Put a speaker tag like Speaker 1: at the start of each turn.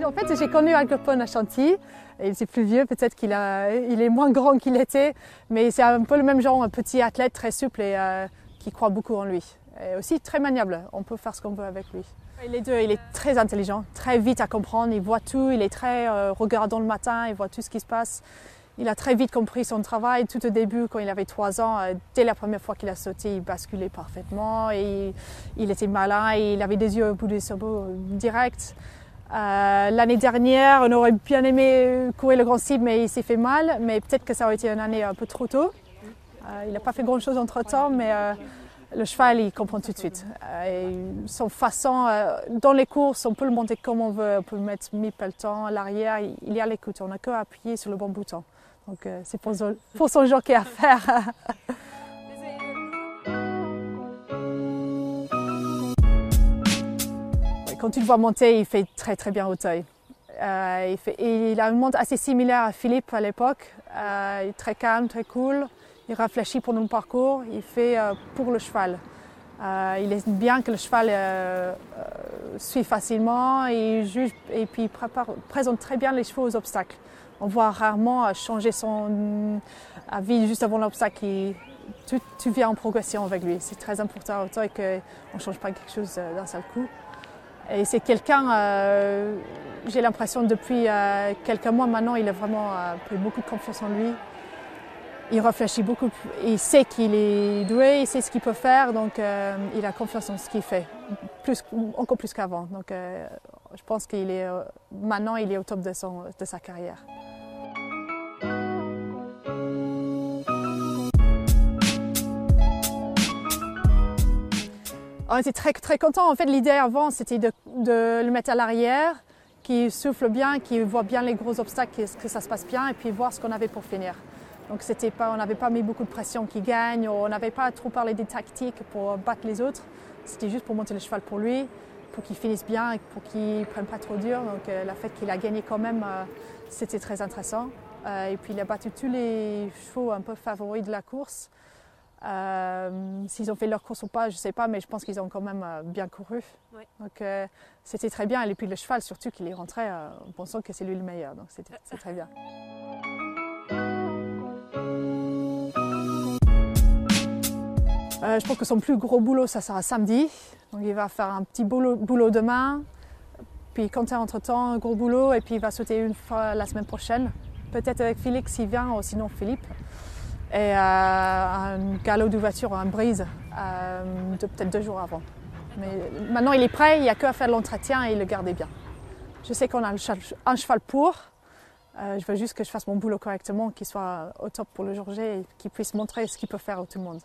Speaker 1: En fait, j'ai connu Agropone à Chantilly. Il est plus vieux, peut-être qu'il est moins grand qu'il était, mais c'est un peu le même genre, un petit athlète très souple et qui croit beaucoup en lui. Et aussi très maniable, on peut faire ce qu'on veut avec lui. Les deux, il est très intelligent, très vite à comprendre, il voit tout, il est très regardant le matin, il voit tout ce qui se passe. Il a très vite compris son travail. Tout au début, quand il avait 3 ans, dès la première fois qu'il a sauté, il basculait parfaitement. Et il était malin et il avait des yeux au bout des sabots direct. L'année dernière, on aurait bien aimé courir le Grand Cible, mais il s'est fait mal. Mais peut-être que ça aurait été une année un peu trop tôt. Il n'a pas fait grand-chose entre-temps, mais le cheval, il comprend tout de suite. Son façon, dans les courses, on peut le monter comme on veut. On peut le mettre mi-pelleton, à l'arrière. Il y a l'écoute. On n'a qu'à appuyer sur le bon bouton. Donc c'est pour son jockey à faire. Quand tu le vois monter, il fait très très bien Auteuil. Il a une monte assez similaire à Philippe à l'époque. Il est très calme, très cool. Il réfléchit pendant le parcours. Il fait pour le cheval. Il aime bien que le cheval suit facilement et juge et puis il présente très bien les chevaux aux obstacles. On voit rarement changer son avis juste avant l'obstacle. Tu viens en progression avec lui. C'est très important autant qu'on ne change pas quelque chose d'un seul coup. Et c'est quelqu'un, j'ai l'impression depuis quelques mois maintenant, il a vraiment pris beaucoup de confiance en lui. Il réfléchit beaucoup, il sait qu'il est doué, il sait ce qu'il peut faire, donc il a confiance en ce qu'il fait, encore plus qu'avant. Donc je pense qu'il est maintenant il est au top de sa carrière. On était très très contents. En fait, l'idée avant, c'était de le mettre à l'arrière, qu'il souffle bien, qu'il voit bien les gros obstacles, que ça se passe bien, et puis voir ce qu'on avait pour finir. Donc on n'avait pas mis beaucoup de pression qu'il gagne, on n'avait pas trop parlé des tactiques pour battre les autres. C'était juste pour monter le cheval pour lui, pour qu'il finisse bien et pour qu'il ne prenne pas trop dur. Donc le fait qu'il a gagné quand même, c'était très intéressant. Et puis il a battu tous les chevaux un peu favoris de la course. S'ils ont fait leur course ou pas, je ne sais pas, mais je pense qu'ils ont quand même bien couru. Ouais. Donc c'était très bien. Et puis le cheval, surtout qu'il est rentré en pensant que c'est lui le meilleur. Donc c'est très bien. Je pense que son plus gros boulot, ça sera samedi. Donc il va faire un petit boulot demain. Puis compter entre-temps, un gros boulot. Et puis il va sauter une fois la semaine prochaine. Peut-être avec Félix s'il vient, ou sinon Philippe. Et un galop d'ouverture, un brise, peut-être 2 jours avant. Mais maintenant il est prêt, il n'y a qu'à faire l'entretien et le garder bien. Je sais qu'on a un cheval pour. Je veux juste que je fasse mon boulot correctement, qu'il soit au top pour le jour J et qu'il puisse montrer ce qu'il peut faire à tout le monde.